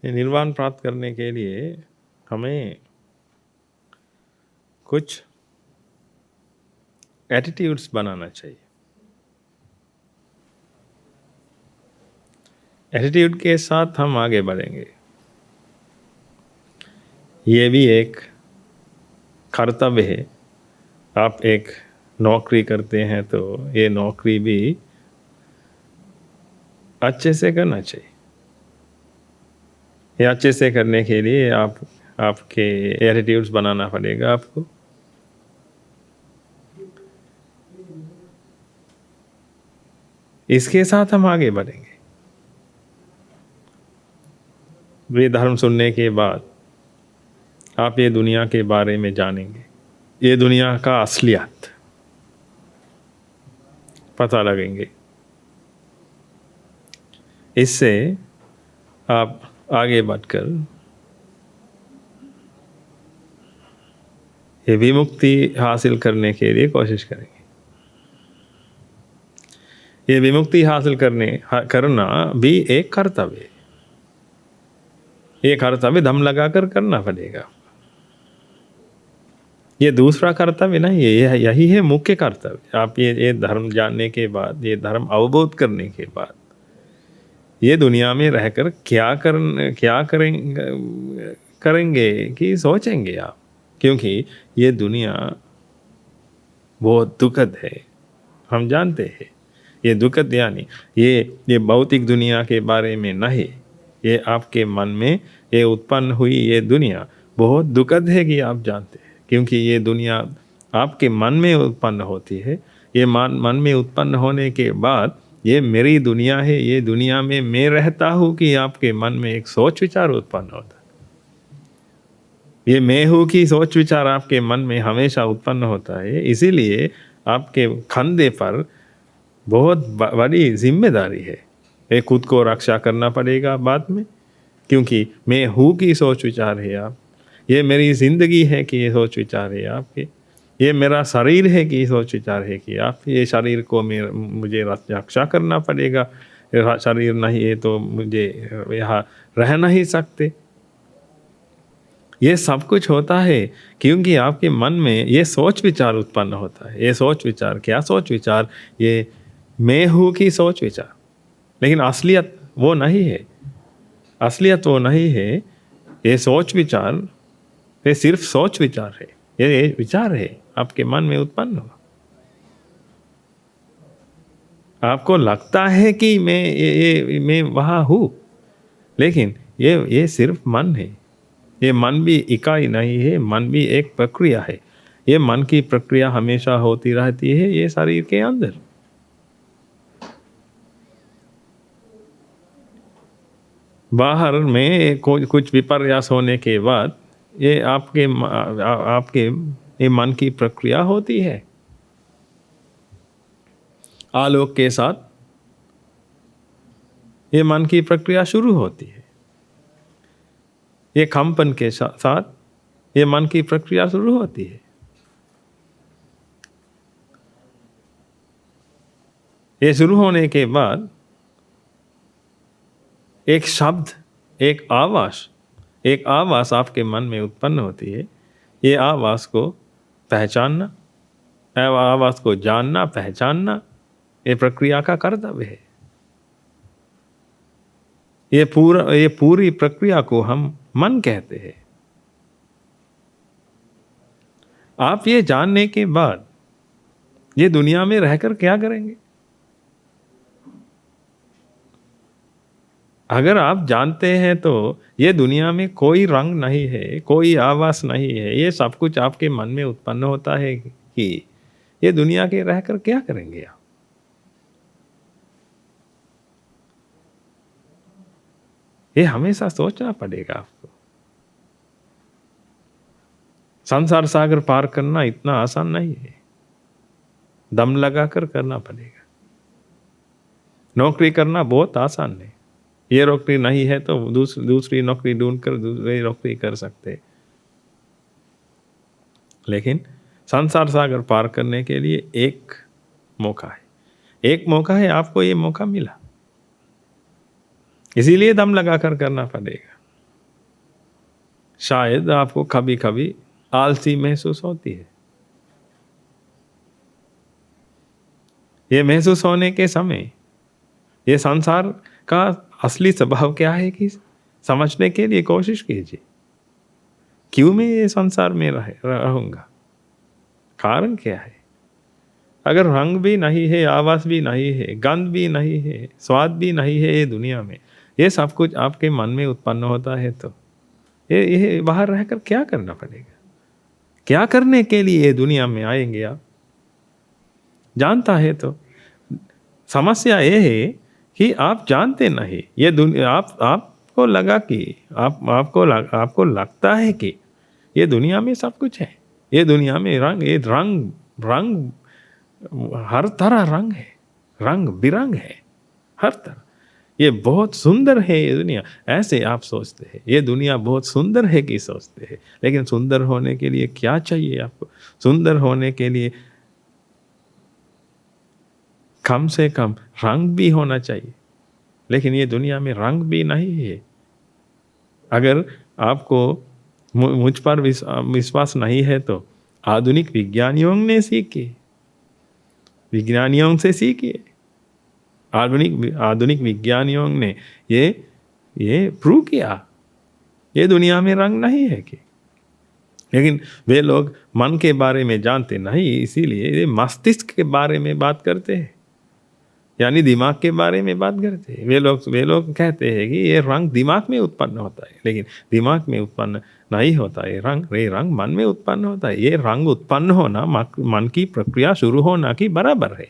ये निर्वाण प्राप्त करने के लिए हमें कुछ एटीट्यूड्स बनाना चाहिए। एटीट्यूड के साथ हम आगे बढ़ेंगे। ये भी एक कर्तव्य है। आप एक नौकरी करते हैं तो ये नौकरी भी अच्छे से करना चाहिए। ये अच्छे से करने के लिए आपके एटीट्यूड्स बनाना पड़ेगा आपको। इसके साथ हम आगे बढ़ेंगे। वे धर्म सुनने के बाद आप ये दुनिया के बारे में जानेंगे। ये दुनिया का असलियत पता लगेंगे। इससे आप आगे बढ़कर ये विमुक्ति हासिल करने के लिए कोशिश करेंगे। ये विमुक्ति हासिल करना भी एक कर्तव्य है। ये कर्तव्य दम लगाकर करना पड़ेगा। ये दूसरा कर्तव्य नहीं है, यही है मुख्य कर्तव्य। आप ये धर्म जानने के बाद, ये धर्म अवबोध करने के बाद, ये दुनिया में रहकर क्या करेंगे कि सोचेंगे आप। क्योंकि ये दुनिया बहुत दुखद है, हम जानते हैं। ये दुखद यानी ये भौतिक दुनिया के बारे में नहीं, ये आपके मन में ये उत्पन्न हुई ये दुनिया बहुत दुखद है कि आप जानते हैं। क्योंकि ये दुनिया आपके मन में उत्पन्न होती है। ये मन में उत्पन्न होने के बाद ये मेरी दुनिया है, ये दुनिया में मैं रहता हूँ कि आपके मन में एक सोच विचार उत्पन्न होता है। ये मैं हूँ कि सोच विचार आपके मन में हमेशा उत्पन्न होता है। इसीलिए आपके कंधे पर बहुत बड़ी जिम्मेदारी है। ये खुद को रक्षा करना पड़ेगा बाद में। क्योंकि मैं हूँ की सोच विचार है आप, ये मेरी ज़िंदगी है कि ये सोच विचार है आपके, ये मेरा शरीर है कि सोच विचार है कि आप, ये शरीर को मुझे रक्षा करना पड़ेगा। शरीर नहीं है तो मुझे यहाँ रह नहीं सकते। ये सब कुछ होता है क्योंकि आपके मन में ये सोच विचार उत्पन्न होता है। ये सोच विचार, क्या सोच विचार? ये मैं हूँ की सोच विचार। लेकिन असलियत वो नहीं है। असलियत वो नहीं है। ये सोच विचार, ये सिर्फ सोच विचार है। ये विचार है आपके मन में उत्पन्न हुआ। आपको लगता है कि मैं वहाँ हूँ, लेकिन ये सिर्फ मन है। ये मन भी इकाई नहीं है, मन भी एक प्रक्रिया है। ये मन की प्रक्रिया हमेशा होती रहती है ये शरीर के अंदर। बाहर में कुछ विपर्यास होने के बाद ये आपके ये मन की प्रक्रिया होती है। आलोक के साथ ये मन की प्रक्रिया शुरू होती है। ये कंपन के साथ ये मन की प्रक्रिया शुरू होती है। ये शुरू होने के बाद एक शब्द, एक आवाज़ आपके मन में उत्पन्न होती है। ये आवाज़ को पहचानना, आवाज़ को जानना, पहचानना, ये प्रक्रिया का कर्तव्य है। ये पूरी प्रक्रिया को हम मन कहते हैं। आप ये जानने के बाद ये दुनिया में रहकर क्या करेंगे? अगर आप जानते हैं तो ये दुनिया में कोई रंग नहीं है, कोई आवाज़ नहीं है। ये सब कुछ आपके मन में उत्पन्न होता है कि ये दुनिया के रहकर क्या करेंगे आप? ये हमेशा सोचना पड़ेगा आपको। संसार सागर पार करना इतना आसान नहीं है, दम लगाकर करना पड़ेगा। नौकरी करना बहुत आसान है। ये नौकरी नहीं है तो दूसरी नौकरी ढूंढकर दूसरी नौकरी कर सकते। लेकिन संसार सागर पार करने के लिए एक मौका है। आपको ये मौका मिला, इसीलिए दम लगाकर करना पड़ेगा। शायद आपको कभी कभी आलसी महसूस होती है। ये महसूस होने के समय ये संसार का असली स्वभाव क्या है कि समझने के लिए कोशिश कीजिए। क्यों मैं ये संसार में रहूंगा? कारण क्या है? अगर रंग भी नहीं है, आवाज भी नहीं है, गंध भी नहीं है, स्वाद भी नहीं है ये दुनिया में, ये सब कुछ आपके मन में उत्पन्न होता है, तो ये बाहर रहकर क्या करना पड़ेगा? क्या करने के लिए ये दुनिया में आएंगे आप? जानता है तो समस्या ये है कि आप जानते नहीं। ये दुनिया आपको लगा कि आपको लगता है कि ये दुनिया में सब कुछ है। ये दुनिया में रंग हर तरह रंग है, रंग बिरंग है हर तरह। ये बहुत सुंदर है ये दुनिया, ऐसे आप सोचते हैं। ये दुनिया बहुत सुंदर है कि सोचते हैं, लेकिन सुंदर होने के लिए क्या चाहिए आपको? सुंदर होने के लिए कम से कम रंग भी होना चाहिए, लेकिन ये दुनिया में रंग भी नहीं है। अगर आपको मुझ पर विश्वास नहीं है तो आधुनिक विज्ञानियों से सीखिए। आधुनिक विज्ञानियों ने ये प्रूव किया ये दुनिया में रंग नहीं है कि। लेकिन वे लोग मन के बारे में जानते नहीं, इसीलिए ये मस्तिष्क के बारे में बात करते हैं, यानी दिमाग के बारे में बात करते हैं। वे लोग कहते हैं कि ये रंग दिमाग में उत्पन्न होता है, लेकिन दिमाग में उत्पन्न नहीं होता। ये रंग मन में उत्पन्न होता है। ये रंग उत्पन्न होना मन की प्रक्रिया शुरू होना की बराबर है।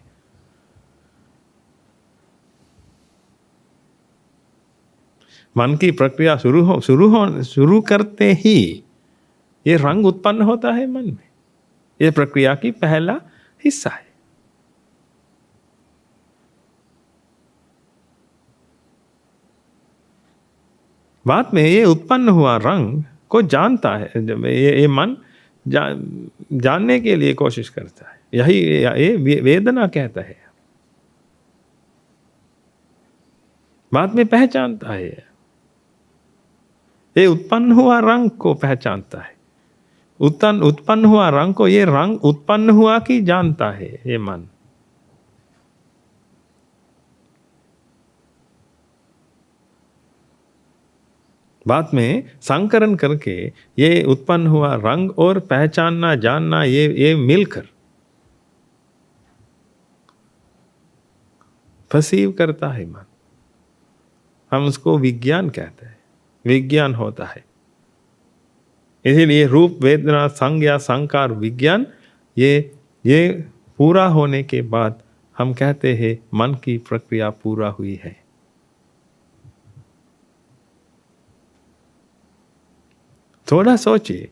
मन की प्रक्रिया शुरू करते ही ये रंग उत्पन्न होता है मन में। ये प्रक्रिया की पहला हिस्सा है। बाद में ये उत्पन्न हुआ रंग को जानता है, जब ये मन जानने के लिए कोशिश करता है। यही ये वेदना कहता है। बाद में पहचानता है, ये उत्पन्न हुआ रंग को पहचानता है। उत्पन्न हुआ रंग को, ये रंग उत्पन्न हुआ कि जानता है ये मन। बाद में संकरण करके ये उत्पन्न हुआ रंग और पहचानना जानना ये मिलकर परसीव करता है मन। हम उसको विज्ञान कहते हैं, विज्ञान होता है। इसीलिए रूप वेदना संज्ञा संकार विज्ञान ये पूरा होने के बाद हम कहते हैं मन की प्रक्रिया पूरा हुई है। थोड़ा सोचिए,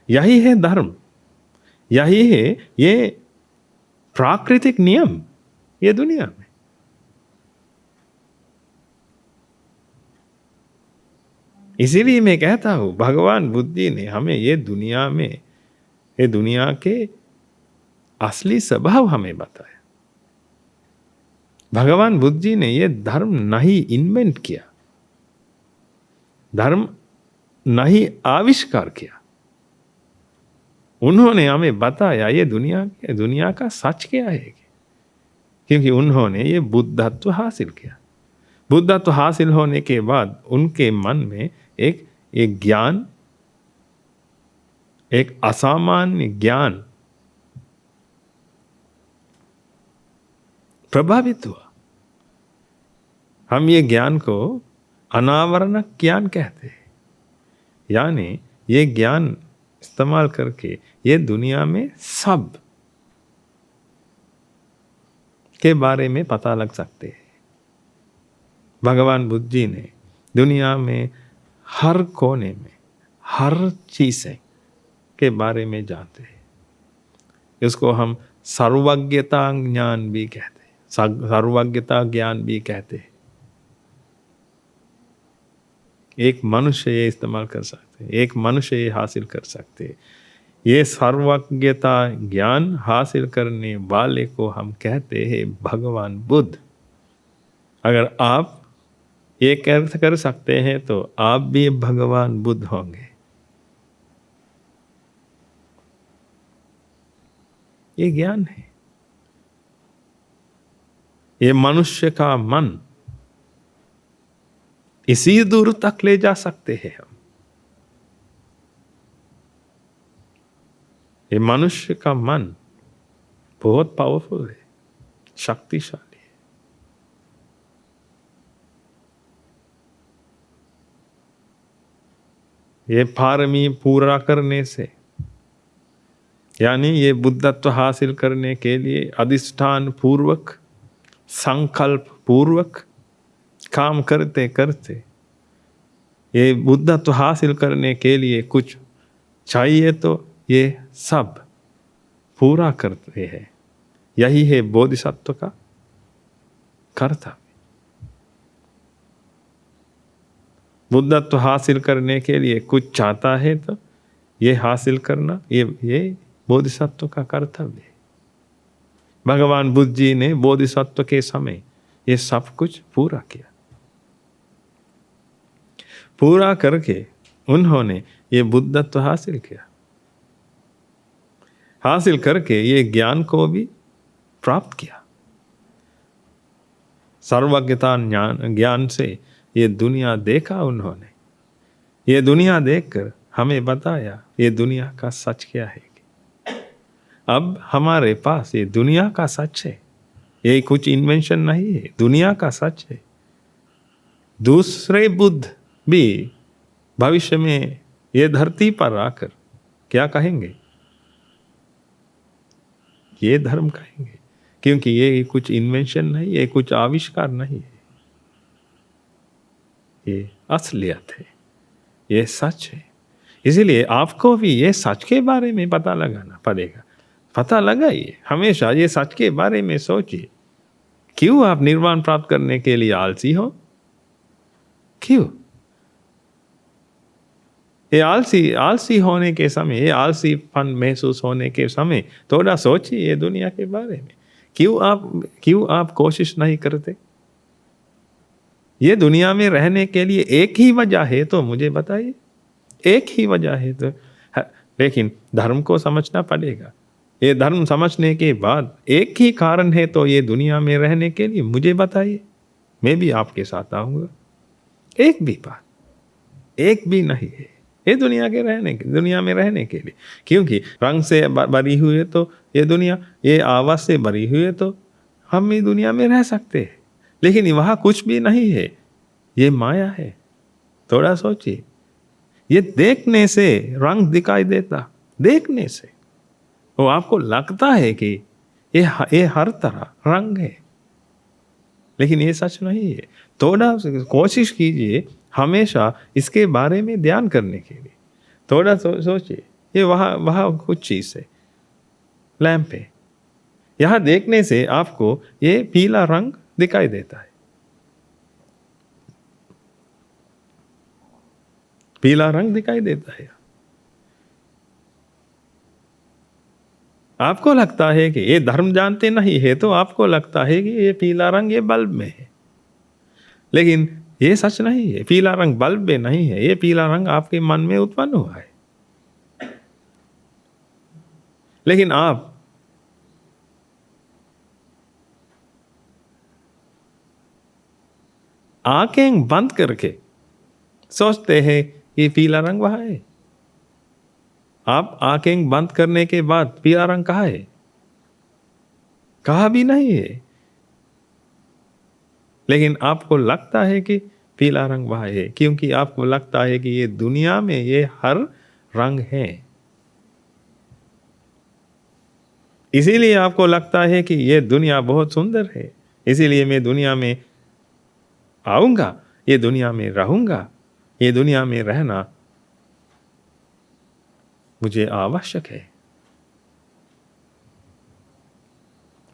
यही है धर्म, यही है ये प्राकृतिक नियम ये दुनिया में। इसीलिए मैं कहता हूं भगवान बुद्ध जी ने हमें ये दुनिया के असली स्वभाव हमें बताया। भगवान बुद्ध जी ने ये धर्म नहीं इन्वेंट किया, धर्म नहीं आविष्कार किया। उन्होंने हमें बताया ये दुनिया का सच क्या है, क्योंकि उन्होंने ये बुद्धत्व हासिल किया। बुद्धत्व हासिल होने के बाद उनके मन में एक ज्ञान, एक असामान्य ज्ञान प्रभावित हुआ। हम ये ज्ञान को अनावरणक ज्ञान कहते हैं, यानी ये ज्ञान इस्तेमाल करके ये दुनिया में सब के बारे में पता लग सकते हैं। भगवान बुद्ध जी ने दुनिया में हर कोने में हर चीज़ के बारे में जानते हैं। इसको हम सर्वज्ञता ज्ञान भी कहते हैं, सर्वज्ञता ज्ञान भी कहते हैं। एक मनुष्य ये इस्तेमाल कर सकते हैं, एक मनुष्य ये हासिल कर सकते हैं। ये सर्वज्ञता ज्ञान हासिल करने वाले को हम कहते हैं भगवान बुद्ध। अगर आप ये कर सकते हैं तो आप भी भगवान बुद्ध होंगे। ये ज्ञान है। ये मनुष्य का मन इसी दूर तक ले जा सकते हैं हम। ये मनुष्य का मन बहुत पावरफुल है, शक्तिशाली है। ये पारमी पूरा करने से, यानी ये बुद्धत्व हासिल करने के लिए अधिष्ठान पूर्वक, संकल्प पूर्वक काम करते करते, ये बुद्धत्व हासिल करने के लिए कुछ चाहिए तो ये सब पूरा करते हैं। यही है बोधिसत्व का कर्तव्य। बुद्धत्व हासिल करने के लिए कुछ चाहता है तो ये हासिल करना, ये बोधिसत्व का कर्तव्य है। भगवान बुद्ध जी ने बोधिसत्व के समय ये सब कुछ पूरा किया। पूरा करके उन्होंने ये बुद्धत्व हासिल किया। हासिल करके ये ज्ञान को भी प्राप्त किया। सर्वज्ञता ज्ञान से ये दुनिया देखा उन्होंने। ये दुनिया देखकर हमें बताया ये दुनिया का सच क्या है। अब हमारे पास ये दुनिया का सच है, ये कुछ इन्वेंशन नहीं है, दुनिया का सच है। दूसरे बुद्ध भी भविष्य में ये धरती पर आकर क्या कहेंगे? ये धर्म कहेंगे, क्योंकि ये कुछ इन्वेंशन नहीं, ये कुछ आविष्कार नहीं है, ये असलियत है, ये सच है। इसीलिए आपको भी ये सच के बारे में पता लगाना पड़ेगा। पता लगाइए, हमेशा ये सच के बारे में सोचिए। क्यों आप निर्वाण प्राप्त करने के लिए आलसी हो? क्यों? ये आलसी होने के समय, ये आलसीपन महसूस होने के समय थोड़ा सोचिए ये दुनिया के बारे में। क्यों आप कोशिश नहीं करते? ये दुनिया में रहने के लिए एक ही वजह है तो मुझे बताइए, एक ही वजह है तो। लेकिन धर्म को समझना पड़ेगा। ये धर्म समझने के बाद एक ही कारण है तो ये दुनिया में रहने के लिए मुझे बताइए, मैं भी आपके साथ आऊंगा। एक भी बात, एक भी नहीं है ये दुनिया में रहने के लिए। क्योंकि रंग से भरी हुई है तो ये दुनिया, ये आवाज से भरी हुई है तो हम भी दुनिया में रह सकते हैं। लेकिन वहां कुछ भी नहीं है, ये माया है। थोड़ा सोचिए, ये देखने से रंग दिखाई देता, देखने से वो आपको लगता है कि ये हर तरह रंग है, लेकिन ये सच नहीं है। थोड़ा कोशिश कीजिए हमेशा इसके बारे में ध्यान करने के लिए। थोड़ा सोचिए, ये वहाँ कुछ चीज़ है, लैंप है, यहाँ देखने से आपको ये पीला रंग दिखाई देता है, पीला रंग दिखाई देता है। आपको लगता है कि ये धर्म जानते नहीं है तो आपको लगता है कि ये पीला रंग ये बल्ब में है, लेकिन ये सच नहीं है। पीला रंग बल्ब में नहीं है, ये पीला रंग आपके मन में उत्पन्न हुआ है। लेकिन आप आंखें बंद करके सोचते हैं ये पीला रंग वहां है। आप आंखें बंद करने के बाद पीला रंग कहाँ है? कहाँ भी नहीं है। लेकिन आपको लगता है कि पीला रंग वहां है, क्योंकि आपको लगता है कि ये दुनिया में ये हर रंग है। इसीलिए आपको लगता है कि ये दुनिया बहुत सुंदर है, इसीलिए मैं दुनिया में आऊंगा, ये दुनिया में रहूंगा, ये दुनिया में रहना मुझे आवश्यक है।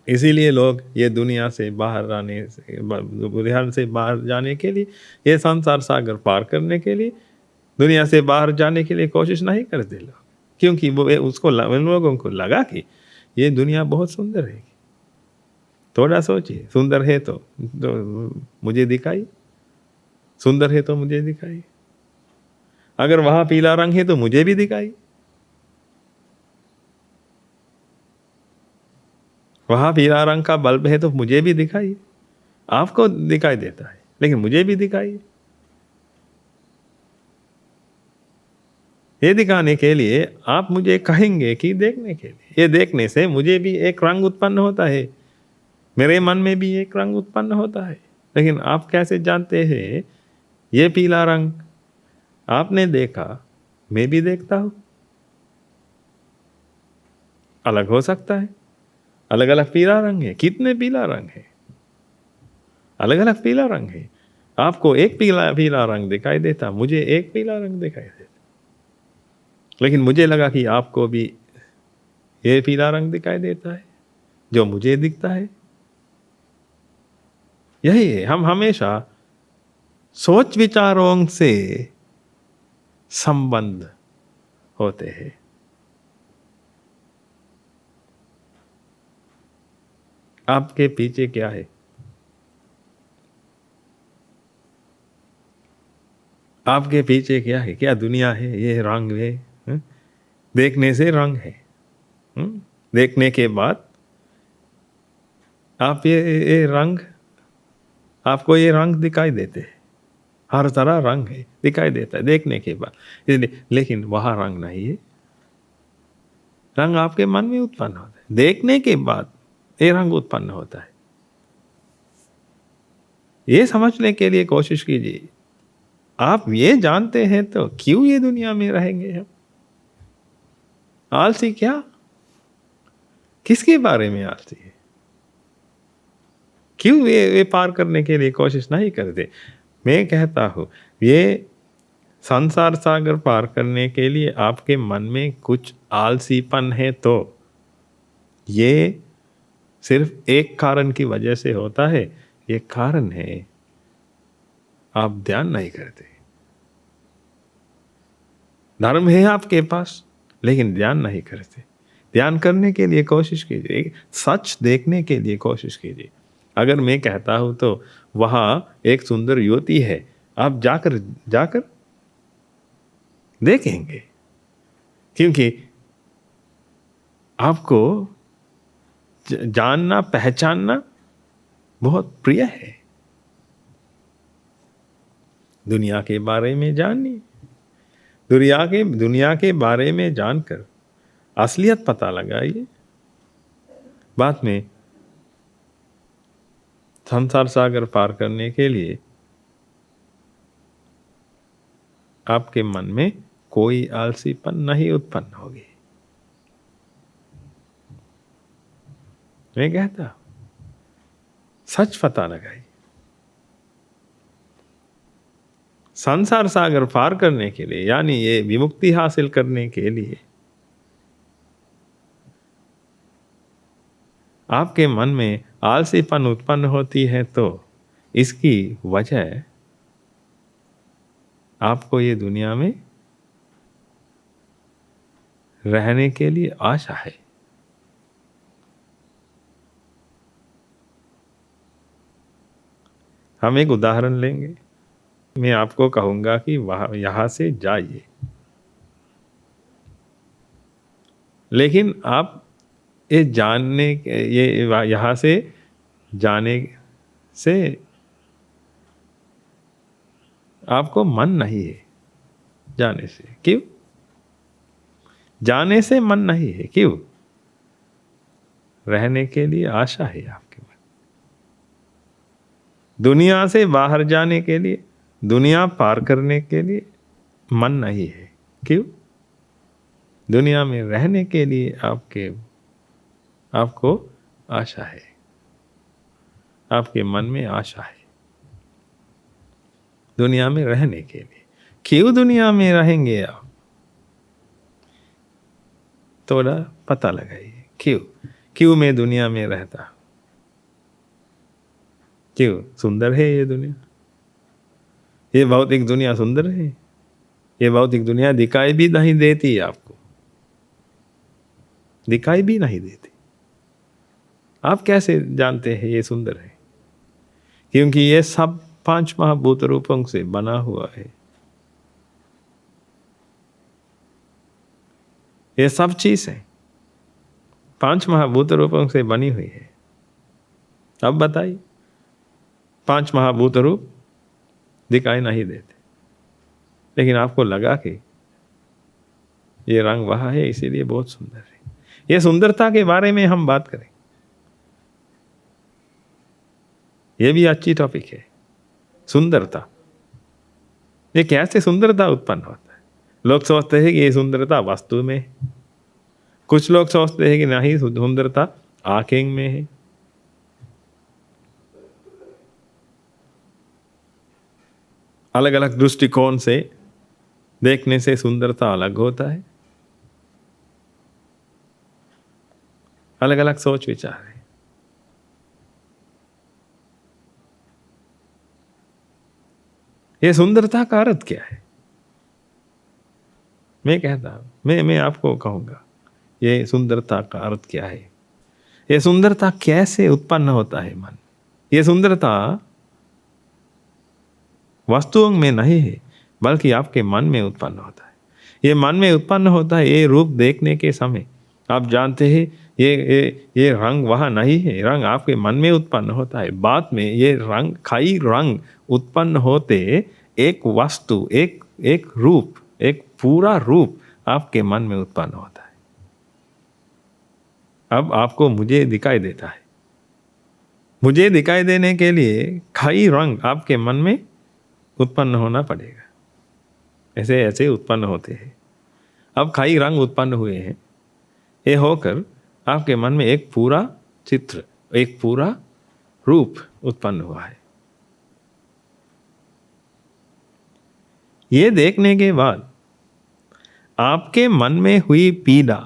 इसीलिए लोग ये दुनिया से बाहर आने से, ध्यान से बाहर जाने के लिए, ये संसार सागर पार करने के लिए, दुनिया से बाहर जाने के लिए कोशिश नहीं करते लोग, क्योंकि उन लोगों को लगा कि ये दुनिया बहुत सुंदर है। थोड़ा सोचिए, सुंदर है तो मुझे दिखाई, सुंदर है तो मुझे दिखाई। अगर वहां पीला रंग है तो मुझे भी दिखाई। वहाँ पीला रंग का बल्ब है तो मुझे भी दिखाइए। आपको दिखाई देता है लेकिन मुझे भी दिखाइए। ये दिखाने के लिए आप मुझे कहेंगे कि देखने के लिए, ये देखने से मुझे भी एक रंग उत्पन्न होता है, मेरे मन में भी एक रंग उत्पन्न होता है। लेकिन आप कैसे जानते हैं ये पीला रंग? आपने देखा, मैं भी देखता हूं। अलग हो सकता है, अलग अलग पीला रंग है। कितने पीला रंग है? अलग अलग पीला रंग है। आपको एक पीला पीला रंग दिखाई देता, मुझे एक पीला रंग दिखाई देता। लेकिन मुझे लगा कि आपको भी ये पीला रंग दिखाई देता है जो मुझे दिखता है। यही है, हम हमेशा सोच विचारों से संबंध होते हैं। आपके पीछे क्या है? आपके पीछे क्या है? क्या दुनिया है? ये रंग है? देखने से रंग है। देखने के बाद आप ये रंग, आपको ये रंग दिखाई देते हैं। हर तरह रंग है, दिखाई देता है देखने के बाद। इसलिए, लेकिन वहां रंग नहीं है। रंग आपके मन में उत्पन्न होता है, देखने के बाद ये रंग उत्पन्न होता है। ये समझने के लिए कोशिश कीजिए। आप ये जानते हैं तो क्यों ये दुनिया में रहेंगे हम? आलसी क्या? किसके बारे में आलसी है? क्यों ये पार करने के लिए कोशिश नहीं करते? मैं कहता हूं, ये संसार सागर पार करने के लिए आपके मन में कुछ आलसीपन है तो ये सिर्फ एक कारण की वजह से होता है। ये कारण है आप ध्यान नहीं करते। धर्म है आपके पास लेकिन ध्यान नहीं करते। ध्यान करने के लिए कोशिश कीजिए, सच देखने के लिए कोशिश कीजिए। अगर मैं कहता हूं तो वहां एक सुंदर युवती है, आप जाकर जाकर देखेंगे, क्योंकि आपको जानना पहचानना बहुत प्रिय है। दुनिया के बारे में जानिए। दुनिया के बारे में जानकर असलियत पता लगाइए। बाद में संसार सागर पार करने के लिए आपके मन में कोई आलसीपन नहीं उत्पन्न होगी। मैं कहता सच पता लगाइए। संसार सागर पार करने के लिए, यानी ये विमुक्ति हासिल करने के लिए आपके मन में आलसीपन उत्पन्न होती है तो इसकी वजह आपको ये दुनिया में रहने के लिए आशा है। हम एक उदाहरण लेंगे। मैं आपको कहूंगा कि वहां यहां से जाइए, लेकिन आप ये जानने ये यहां से जाने से आपको मन नहीं है। जाने से क्यों? जाने से मन नहीं है क्यों? रहने के लिए आशा है आपके मन। दुनिया से बाहर जाने के लिए, दुनिया पार करने के लिए मन नहीं है क्यों? दुनिया में रहने के लिए आपको आशा है। आपके मन में आशा है दुनिया में रहने के लिए। क्यों दुनिया में रहेंगे आप? थोड़ा पता लगाइए। क्यों मैं दुनिया में रहता? क्यों? सुंदर है ये दुनिया। ये भौतिक दुनिया सुंदर है। ये भौतिक दुनिया दिखाई भी नहीं देती आपको, दिखाई भी नहीं देती। आप कैसे जानते हैं ये सुंदर है? क्योंकि ये सब 5 महाभूत रूपों से बना हुआ है। ये सब चीज है 5 महाभूत रूपों से बनी हुई है। अब बताइए, 5 महाभूत रूप दिखाई नहीं देते, लेकिन आपको लगा कि ये रंग वहाँ है, इसीलिए बहुत सुंदर है। ये सुंदरता के बारे में हम बात करें, ये भी अच्छी टॉपिक है। सुंदरता, ये कैसे सुंदरता उत्पन्न होता है? लोग सोचते हैं कि ये सुंदरता वस्तु में है, कुछ लोग सोचते हैं कि नहीं, सुंदरता आंखें में है। अलग अलग दृष्टिकोण से देखने से सुंदरता अलग होता है, अलग अलग सोच विचार है। ये सुंदरता का अर्थ क्या है? मैं कहता हूं, मैं आपको कहूंगा, ये सुंदरता का अर्थ क्या है? ये सुंदरता कैसे उत्पन्न होता है मन? ये सुंदरता वस्तुओं में नहीं है, बल्कि आपके मन में उत्पन्न होता है। ये मन में उत्पन्न होता है। ये रूप देखने के समय आप जानते हैं ये रंग वहाँ नहीं है, रंग आपके मन में उत्पन्न होता है। बाद में ये रंग, कई रंग उत्पन्न होते, एक वस्तु, एक रूप, एक पूरा रूप आपके मन में उत्पन्न होता है। अब आपको मुझे दिखाई देता है, मुझे दिखाई देने के लिए कई रंग आपके मन में उत्पन्न होना पड़ेगा। ऐसे ऐसे उत्पन्न होते हैं। अब कई रंग उत्पन्न हुए हैं, ये होकर आपके मन में एक पूरा चित्र, एक पूरा रूप उत्पन्न हुआ है। ये देखने के बाद आपके मन में हुई पीड़ा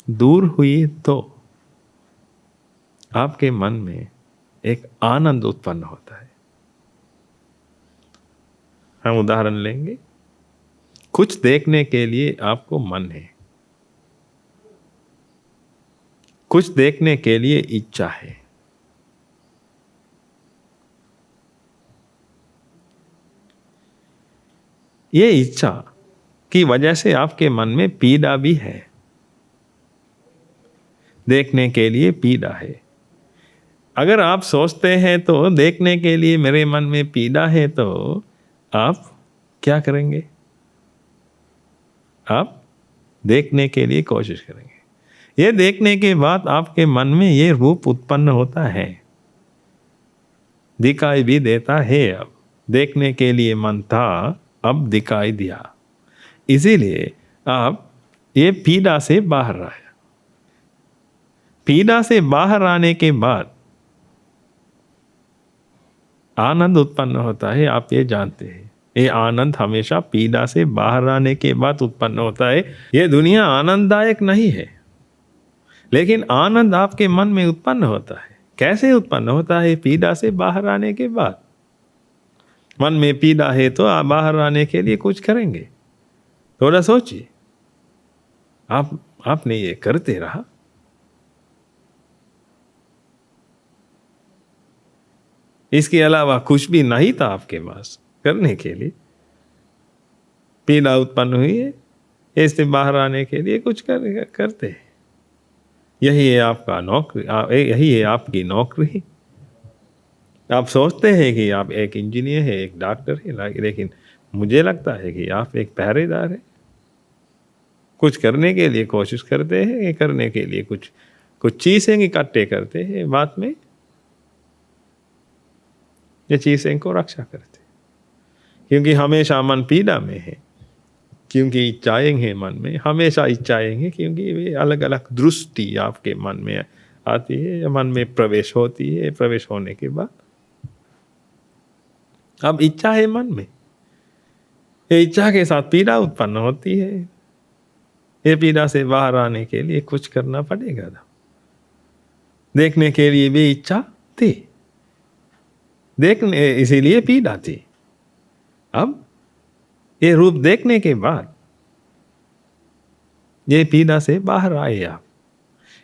दूर हुई तो आपके मन में एक आनंद उत्पन्न होता है। हम उदाहरण लेंगे। कुछ देखने के लिए आपको मन है, कुछ देखने के लिए इच्छा है। ये इच्छा की वजह से आपके मन में पीड़ा भी है। देखने के लिए पीड़ा है। अगर आप सोचते हैं तो देखने के लिए मेरे मन में पीड़ा है, तो आप क्या करेंगे? आप देखने के लिए कोशिश करेंगे। ये देखने के बाद आपके मन में ये रूप उत्पन्न होता है, दिखाई भी देता है। अब देखने के लिए मन था, अब दिखाई दिया, इसीलिए आप ये पीड़ा से बाहर आए। पीड़ा से बाहर आने के बाद आनंद उत्पन्न होता है। आप ये जानते हैं, ये आनंद हमेशा पीड़ा से बाहर आने के बाद उत्पन्न होता है। ये दुनिया आनंददायक नहीं है, लेकिन आनंद आपके मन में उत्पन्न होता है। कैसे उत्पन्न होता है? पीड़ा से बाहर आने के बाद। मन में पीड़ा है तो आप बाहर आने के लिए कुछ करेंगे। थोड़ा सोचिए, आपने ये करते रहा, इसके अलावा कुछ भी नहीं था आपके पास करने के लिए। पीड़ा उत्पन्न हुई है, इससे बाहर आने के लिए कुछ करते हैं। यही है आपका नौकरी, यही है आपकी नौकरी। आप सोचते हैं कि आप एक इंजीनियर है, एक डॉक्टर है, लेकिन मुझे लगता है कि आप एक पहरेदार है। कुछ करने के लिए कोशिश करते हैं, करने के लिए कुछ चीजें इकट्ठे करते हैं, बाद में ये चीजें को रक्षा करते, क्योंकि हमेशा मन पीड़ा में है, क्योंकि इच्छाएं हैं मन में, हमेशा इच्छाएं हैं, क्योंकि वे अलग अलग दृष्टि आपके मन में आती है, मन में प्रवेश होती है। प्रवेश होने के बाद अब इच्छा है मन में, ये इच्छा के साथ पीड़ा उत्पन्न होती है। ये पीड़ा से बाहर आने के लिए कुछ करना पड़ेगा ना। देखने के लिए भी इच्छा थी, देखने इसीलिए पीड़ा थी। अब ये रूप देखने के बाद ये पीड़ा से बाहर आए आप।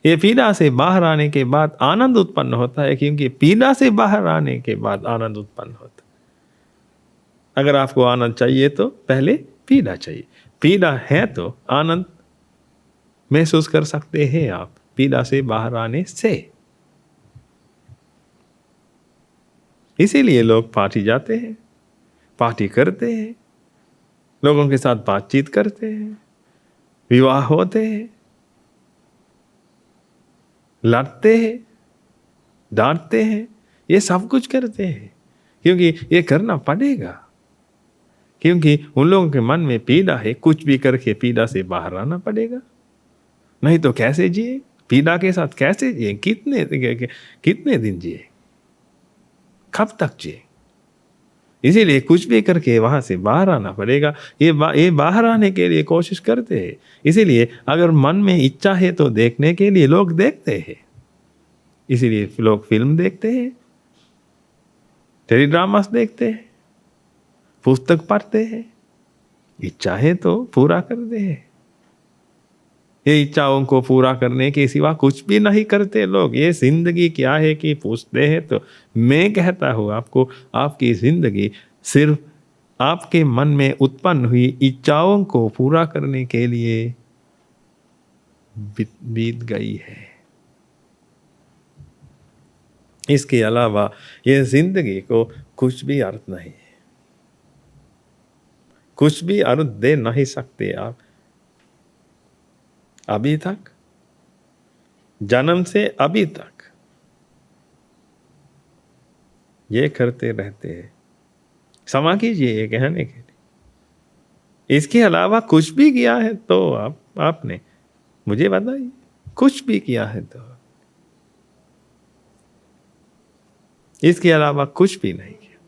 ये पीड़ा से बाहर आने के बाद आनंद उत्पन्न होता है, क्योंकि पीड़ा से बाहर आने के बाद आनंद उत्पन्न होता है। अगर आपको आनंद चाहिए तो पहले पीड़ा चाहिए, पीड़ा है तो आनंद महसूस कर सकते हैं आप पीड़ा से बाहर आने से। इसीलिए लोग पार्टी जाते हैं, पार्टी करते हैं, लोगों के साथ बातचीत करते हैं, विवाह होते हैं, लड़ते हैं, डांटते हैं, ये सब कुछ करते हैं क्योंकि ये करना पड़ेगा, क्योंकि उन लोगों के मन में पीड़ा है, कुछ भी करके पीड़ा से बाहर आना पड़ेगा, नहीं तो कैसे जिए, पीड़ा के साथ कैसे जिए, कितने दिन जिए, कब तक जिए। इसीलिए कुछ भी करके वहां से बाहर आना पड़ेगा। ये बाहर आने के लिए कोशिश करते हैं। इसीलिए अगर मन में इच्छा है तो देखने के लिए लोग देखते हैं, इसीलिए लोग फिल्म देखते हैं, टेलीड्रामास देखते हैं, पुस्तक पढ़ते हैं, इच्छा है तो पूरा करते हैं। ये इच्छाओं को पूरा करने के सिवा कुछ भी नहीं करते लोग। ये जिंदगी क्या है कि पूछते हैं तो मैं कहता हूँ आपको, आपकी जिंदगी सिर्फ आपके मन में उत्पन्न हुई इच्छाओं को पूरा करने के लिए बीत गई है। इसके अलावा ये जिंदगी को कुछ भी अर्थ नहीं है, कुछ भी अर्थ दे नहीं सकते आप। अभी तक, जन्म से अभी तक ये करते रहते हैं। क्षमा कीजिए ये कहने के लिए। इसके अलावा कुछ भी किया है तो आपने मुझे बताइए, कुछ भी किया है तो। इसके अलावा कुछ भी नहीं किया।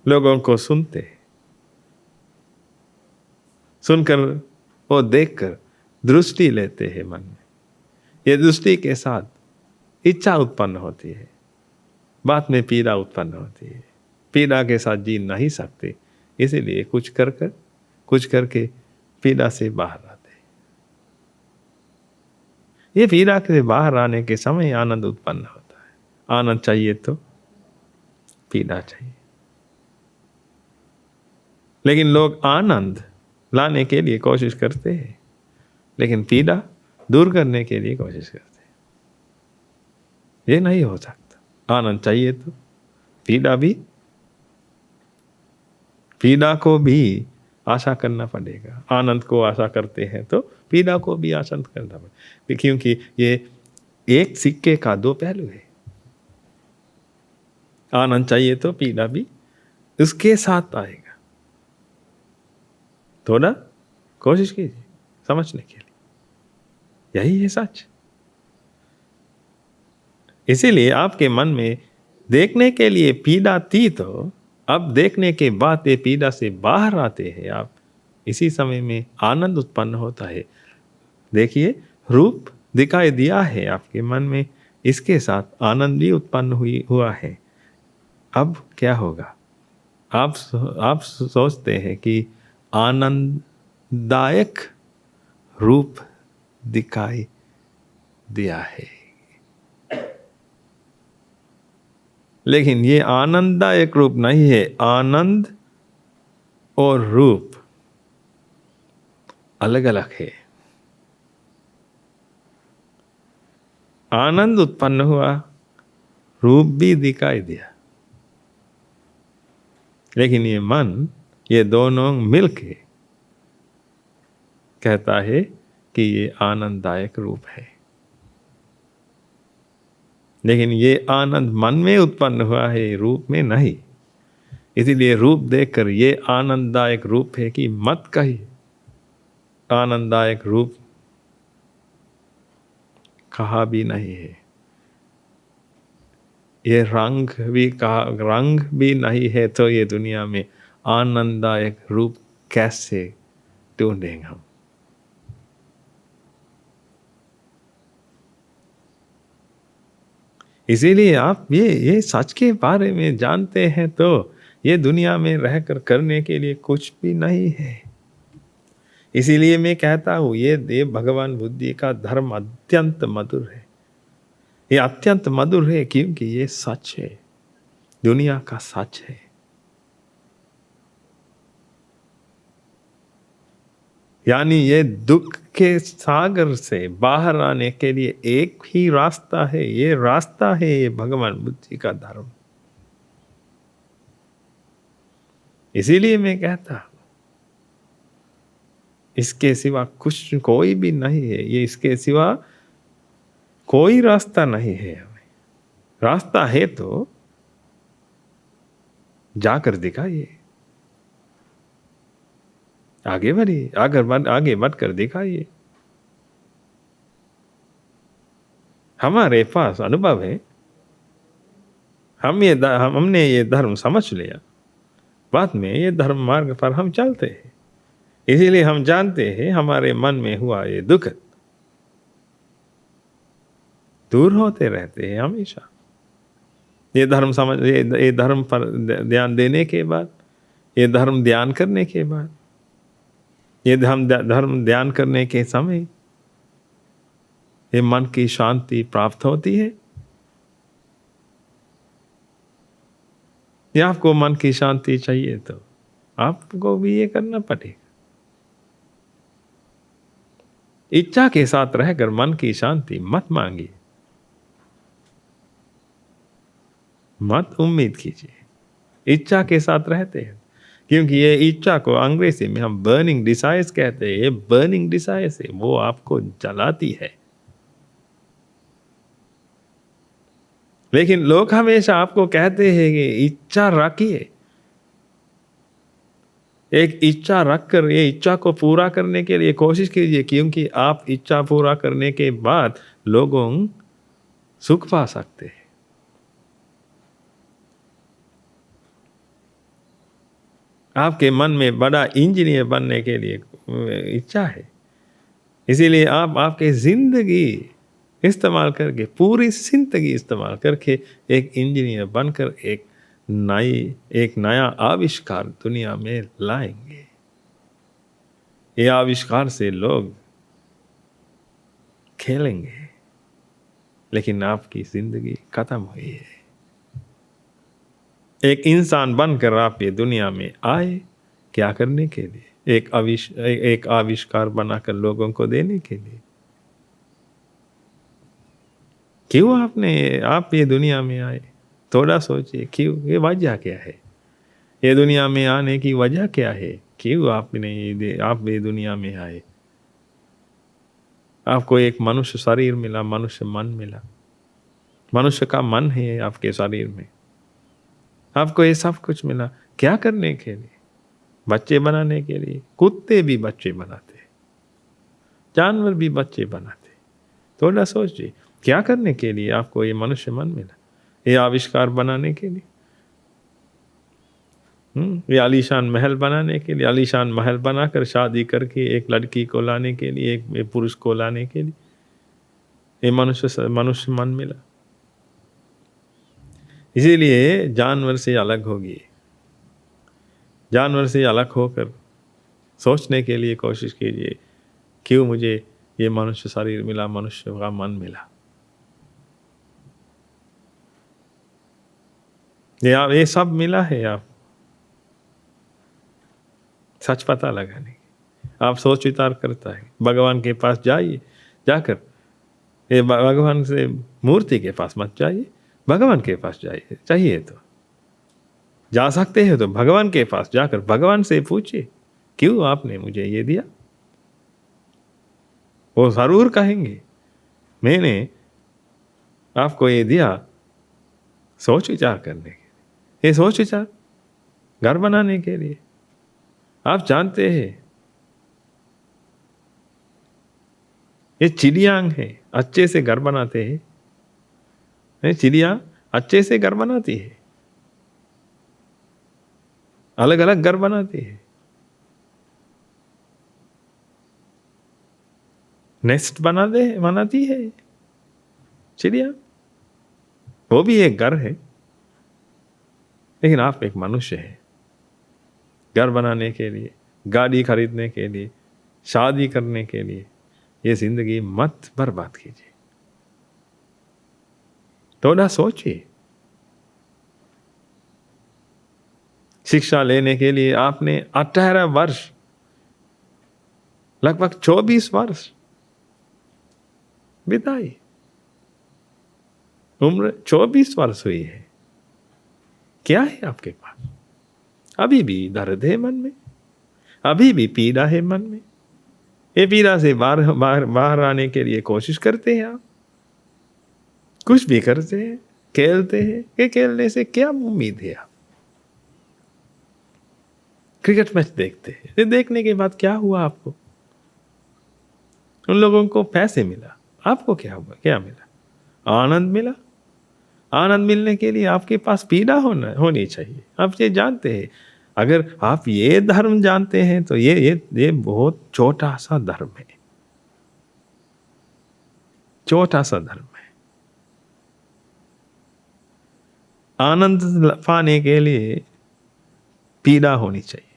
लोगों को सुनते, सुनकर वो देखकर दृष्टि लेते हैं मन में। ये दृष्टि के साथ इच्छा उत्पन्न होती है, बाद में पीड़ा उत्पन्न होती है। पीड़ा के साथ जी नहीं सकते, इसीलिए कुछ करके पीड़ा से बाहर आते हैं। ये पीड़ा से बाहर आने के समय आनंद उत्पन्न होता है। आनंद चाहिए तो पीड़ा चाहिए, लेकिन लोग आनंद लाने के लिए कोशिश करते हैं, लेकिन पीड़ा दूर करने के लिए कोशिश करते हैं। ये नहीं हो सकता। आनंद चाहिए तो पीड़ा को भी आशा करना पड़ेगा। आनंद को आशा करते हैं तो पीड़ा को भी आशा करना पड़ेगा, क्योंकि ये एक सिक्के का दो पहलू है। आनंद चाहिए तो पीड़ा भी उसके साथ आएगा। थोड़ा कोशिश कीजिए समझने के लिए, यही है सच। इसीलिए आपके मन में देखने के लिए पीड़ा थी, तो अब देखने के बाद ये पीड़ा से बाहर आते हैं आप, इसी समय में आनंद उत्पन्न होता है। देखिए, रूप दिखाई दिया है आपके मन में, इसके साथ आनंद भी उत्पन्न हुआ है। अब क्या होगा? आप सोचते हैं कि आनंददायक रूप दिखाई दिया है, लेकिन ये आनंददायक रूप नहीं है। आनंद और रूप अलग अलग है। आनंद उत्पन्न हुआ, रूप भी दिखाई दिया, लेकिन ये मन, ये दोनों मिलके कहता है कि ये आनंददायक रूप है। लेकिन ये आनंद मन में उत्पन्न हुआ है, रूप में नहीं। इसीलिए रूप देखकर ये आनंददायक रूप है कि मत कहिए। आनंददायक रूप कहा भी नहीं है। ये रंग भी नहीं है, तो ये दुनिया में आनंददायक रूप कैसे ढूंढेंगे हम? इसीलिए आप ये सच के बारे में जानते हैं तो ये दुनिया में रहकर करने के लिए कुछ भी नहीं है। इसीलिए मैं कहता हूँ, ये देव भगवान बुद्धि का धर्म अत्यंत मधुर है। ये अत्यंत मधुर है क्योंकि ये सच है, दुनिया का सच है। यानी ये दुख के सागर से बाहर आने के लिए एक ही रास्ता है, ये रास्ता है ये भगवान बुद्ध जी का धर्म। इसीलिए मैं कहता हूं इसके सिवा कुछ कोई भी नहीं है, ये इसके सिवा कोई रास्ता नहीं है। हमें रास्ता है तो जाकर दिखाइए, आगे बढ़िए, आगे बढ़कर दिखाइए। हमारे पास अनुभव है, हमने ये धर्म समझ लिया, बाद में ये धर्म मार्ग पर हम चलते हैं। इसीलिए हम जानते हैं हमारे मन में हुआ ये दुख दूर होते रहते हैं हमेशा। ये धर्म समझ, ये धर्म पर ध्यान देने के बाद, ये धर्म ध्यान करने के बाद, ये धर्म ध्यान करने के समय ये मन की शांति प्राप्त होती है। या आपको मन की शांति चाहिए तो आपको भी ये करना पड़ेगा। इच्छा के साथ रहकर मन की शांति मत मांगिए, मत उम्मीद कीजिए। इच्छा के साथ रहते हैं, क्योंकि ये इच्छा को अंग्रेजी में हम बर्निंग डिजायर्स कहते हैं। ये बर्निंग डिजायर्स है, वो आपको जलाती है। लेकिन लोग हमेशा आपको कहते हैं कि इच्छा रखिए, एक इच्छा रखकर ये इच्छा को पूरा करने के लिए कोशिश कीजिए, क्योंकि आप इच्छा पूरा करने के बाद लोगों सुख पा सकते हैं। आपके मन में बड़ा इंजीनियर बनने के लिए इच्छा है, इसीलिए आप आपके जिंदगी इस्तेमाल करके, पूरी जिंदगी इस्तेमाल करके एक इंजीनियर बनकर एक नया आविष्कार दुनिया में लाएंगे। ये आविष्कार से लोग खेलेंगे, लेकिन आपकी जिंदगी खत्म हुई है। एक इंसान बनकर आप ये दुनिया में आए क्या करने के लिए? एक आविष्कार बनाकर लोगों को देने के लिए। क्यों आप ये दुनिया में आए? थोड़ा सोचिए, क्यों? ये वजह क्या है? ये दुनिया में आने की वजह क्या है? क्यों आप ये दुनिया में आए? आपको एक मनुष्य शरीर मिला, मनुष्य मन मिला, मनुष्य का मन है आपके शरीर में। आपको ये सब कुछ मिला क्या करने के लिए? बच्चे बनाने के लिए। कुत्ते भी बच्चे बनाते, जानवर भी बच्चे बनाते। थोड़ा सोचिए, क्या करने के लिए आपको ये मनुष्य मन मिला? ये आविष्कार बनाने के लिए, ये आलीशान महल बनाने के लिए, आलीशान महल बनाकर शादी करके एक लड़की को लाने के लिए, एक पुरुष को लाने के लिए ये मनुष्य मन मिला। इसीलिए जानवर से अलग होगी, जानवर से अलग होकर सोचने के लिए कोशिश कीजिए, क्यों मुझे ये मनुष्य शरीर मिला, मनुष्य का मन मिला। ये सब मिला है आप सच पता लगाने की। आप सोच विचार करता है, भगवान के पास जाइए, जाकर ये भगवान से मूर्ति के पास मत जाइए, भगवान के पास जाइए। चाहिए तो जा सकते हैं तो भगवान के पास जाकर भगवान से पूछिए, क्यों आपने मुझे ये दिया? वो जरूर कहेंगे, मैंने आपको ये दिया सोच विचार करने के लिए, ये सोच विचार घर बनाने के लिए। आप जानते हैं ये चिड़ियांग है, अच्छे से घर बनाते हैं। चिड़िया अच्छे से घर बनाती है, अलग अलग घर बनाती है, नेस्ट बनाती है चिड़िया, वो भी एक घर है। लेकिन आप एक मनुष्य है, घर बनाने के लिए, गाड़ी खरीदने के लिए, शादी करने के लिए ये जिंदगी मत बर्बाद कीजिए। थोड़ा सोचिए। शिक्षा लेने के लिए आपने 18 वर्ष लगभग 24 वर्ष बिताई, उम्र 24 वर्ष हुई है। क्या है आपके पास? अभी भी दर्द है मन में, अभी भी पीड़ा है मन में। ये पीड़ा से बाहर बाहर बाहर आने के लिए कोशिश करते हैं आप, कुछ भी करते हैं, खेलते हैं। ये खेलने से क्या उम्मीद है? आप क्रिकेट मैच देखते हैं, ये देखने के बाद क्या हुआ आपको? उन लोगों को पैसे मिला, आपको क्या हुआ? क्या मिला? आनंद मिला। आनंद मिलने के लिए आपके पास पीड़ा होनी चाहिए। आप ये जानते हैं, अगर आप ये धर्म जानते हैं तो ये बहुत छोटा सा धर्म है, छोटा सा धर्म है। आनंद पाने के लिए पीड़ा होनी चाहिए।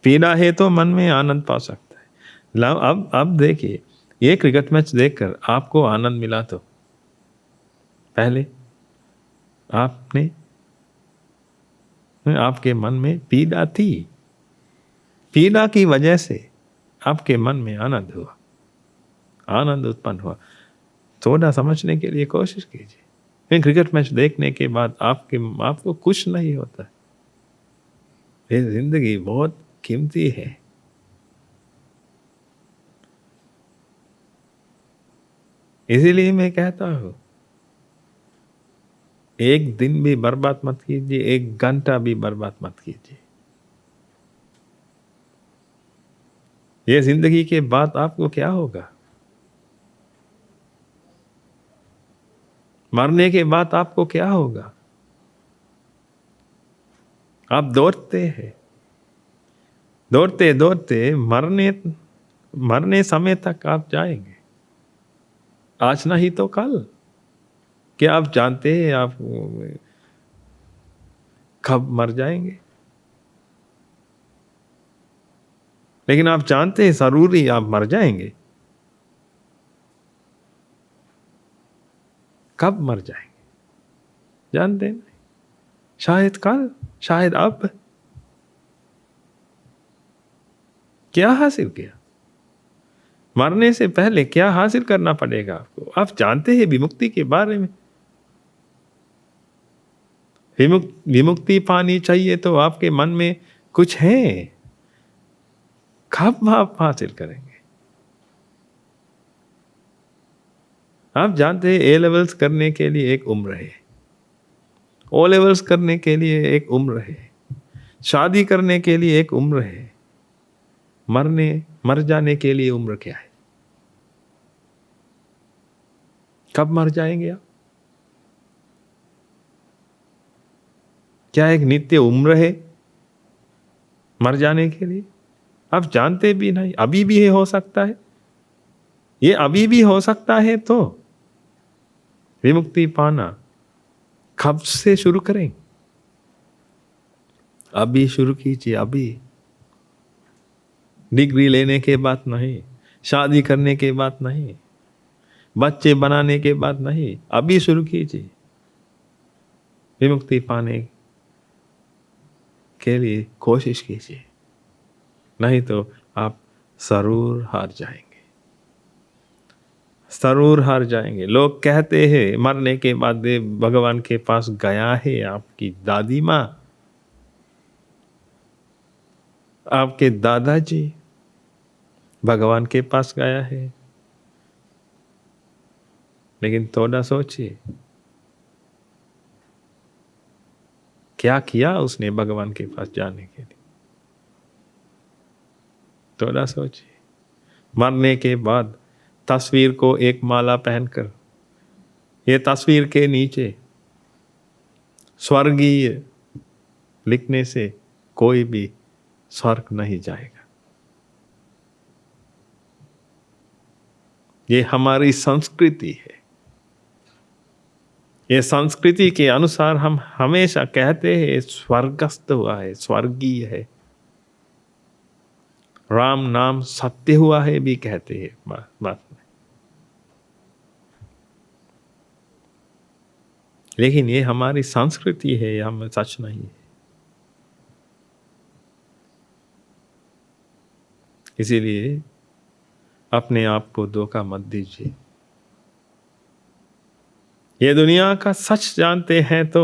पीड़ा है तो मन में आनंद पा सकता है। अब देखिए, ये क्रिकेट मैच देखकर आपको आनंद मिला तो पहले आपके मन में पीड़ा थी। पीड़ा की वजह से आपके मन में आनंद हुआ, आनंद उत्पन्न हुआ। थोड़ा समझने के लिए कोशिश कीजिए। क्रिकेट मैच देखने के बाद आपको कुछ नहीं होता। ये जिंदगी बहुत कीमती है। इसीलिए मैं कहता हूं, एक दिन भी बर्बाद मत कीजिए, एक घंटा भी बर्बाद मत कीजिए। ये जिंदगी के बाद आपको क्या होगा? मरने के बाद आपको क्या होगा? आप दौड़ते हैं, दौड़ते दौड़ते मरने समय तक आप जाएंगे। आज नहीं तो कल। क्या आप जानते हैं आप कब मर जाएंगे? लेकिन आप जानते हैं जरूरी आप मर जाएंगे। कब मर जाएंगे जानते हैं? शायद कल, शायद अब। क्या हासिल किया? मरने से पहले क्या हासिल करना पड़ेगा आपको? आप जानते हैं विमुक्ति के बारे में। विमुक्ति पानी चाहिए तो आपके मन में कुछ है। कब आप हासिल करेंगे? आप जानते हैं ए लेवल्स करने के लिए एक उम्र है, ओ लेवल्स करने के लिए एक उम्र है, शादी करने के लिए एक उम्र है, मर जाने के लिए उम्र क्या है? कब मर जाएंगे आप? क्या एक नित्य उम्र है मर जाने के लिए? आप जानते भी नहीं, अभी भी हो सकता है। ये अभी भी हो सकता है तो विमुक्ति पाना कब से शुरू करें? अभी शुरू कीजिए, अभी। डिग्री लेने के बाद नहीं, शादी करने के बाद नहीं, बच्चे बनाने के बाद नहीं, अभी शुरू कीजिए। विमुक्ति पाने के लिए कोशिश कीजिए, नहीं तो आप जरूर हार जाएंगे, जरूर हार जाएंगे। लोग कहते हैं मरने के बाद देव भगवान के पास गया है आपकी दादी माँ, आपके दादाजी भगवान के पास गया है। लेकिन थोड़ा सोचिए, क्या किया उसने भगवान के पास जाने के लिए? थोड़ा सोचिए। मरने के बाद तस्वीर को एक माला पहनकर, ये तस्वीर के नीचे स्वर्गीय लिखने से कोई भी स्वर्ग नहीं जाएगा। ये हमारी संस्कृति है। ये संस्कृति के अनुसार हम हमेशा कहते हैं स्वर्गस्थ हुआ है, स्वर्गीय है। राम नाम सत्य हुआ है भी कहते हैं बात में। लेकिन ये हमारी संस्कृति है, हम सच नहीं है। इसीलिए अपने आप को धोखा मत दीजिए। ये दुनिया का सच जानते हैं तो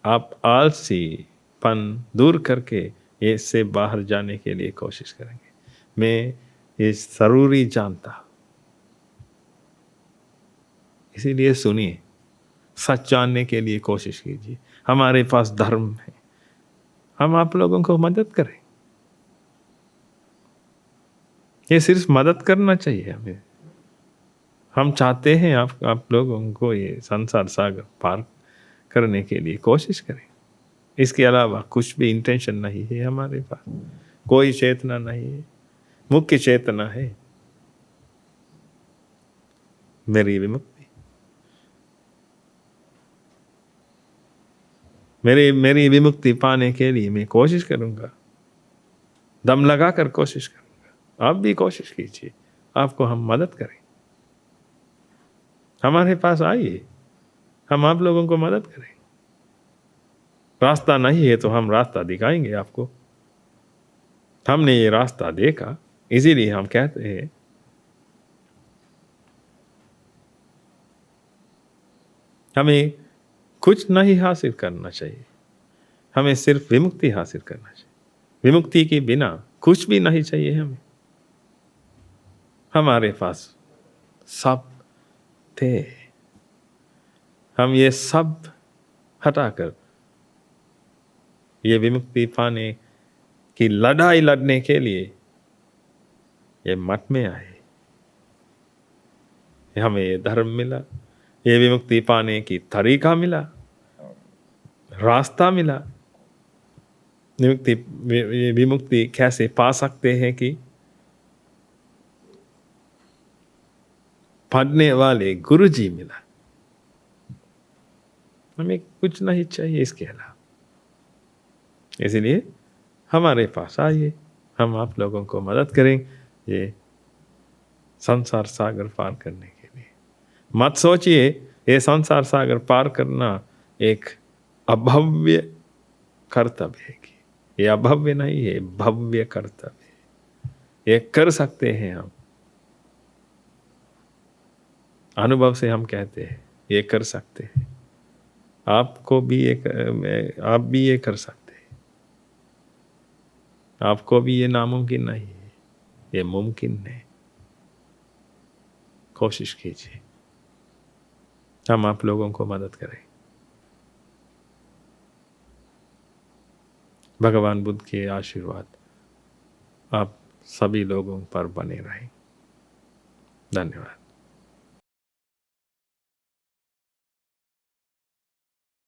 आप आलसीपन दूर करके इससे बाहर जाने के लिए कोशिश करेंगे। मैं ये जरूरी जानता, इसीलिए सुनिए, सच जानने के लिए कोशिश कीजिए। हमारे पास धर्म है, हम आप लोगों को मदद करें। ये सिर्फ मदद करना चाहिए हमें। हम चाहते हैं आप लोगों को ये संसार सागर पार करने के लिए कोशिश करें। इसके अलावा कुछ भी इंटेंशन नहीं है हमारे पास, कोई चेतना नहीं है। मुख्य चेतना है मेरी विमुक्ति। मेरी विमुक्ति पाने के लिए मैं कोशिश करूंगा, दम लगाकर कोशिश करूंगा। आप भी कोशिश कीजिए, आपको हम मदद करें। हमारे पास आइए, हम आप लोगों को मदद करें। रास्ता नहीं है तो हम रास्ता दिखाएंगे आपको। हमने ये रास्ता देखा, इसीलिए हम कहते हैं हमें कुछ नहीं हासिल करना चाहिए, हमें सिर्फ विमुक्ति हासिल करना चाहिए। विमुक्ति के बिना कुछ भी नहीं चाहिए हमें। हमारे पास सब थे, हम ये सब हटाकर ये विमुक्ति पाने की लड़ाई लड़ने के लिए ये मठ में आए। हमें ये धर्म मिला, ये विमुक्ति पाने की तरीका मिला, रास्ता मिला। विमुक्ति कैसे पा सकते हैं कि पढ़ने वाले गुरुजी मिला। हमें कुछ नहीं चाहिए इसके अलावा। इसलिए हमारे पास आइए, हम आप लोगों को मदद करें ये संसार सागर पार करने के लिए। मत सोचिए ये संसार सागर पार करना एक अभव्य कर्तव्य है कि ये अभव्य नहीं है, भव्य कर्तव्य है। ये कर सकते हैं हम, अनुभव से हम कहते हैं ये कर सकते हैं। आपको भी आप भी ये कर सकते हैं। आपको भी ये नामुमकिन नहीं है, ये मुमकिन है। कोशिश कीजिए, हम आप लोगों को मदद करें। भगवान बुद्ध के आशीर्वाद आप सभी लोगों पर बने रहें। धन्यवाद।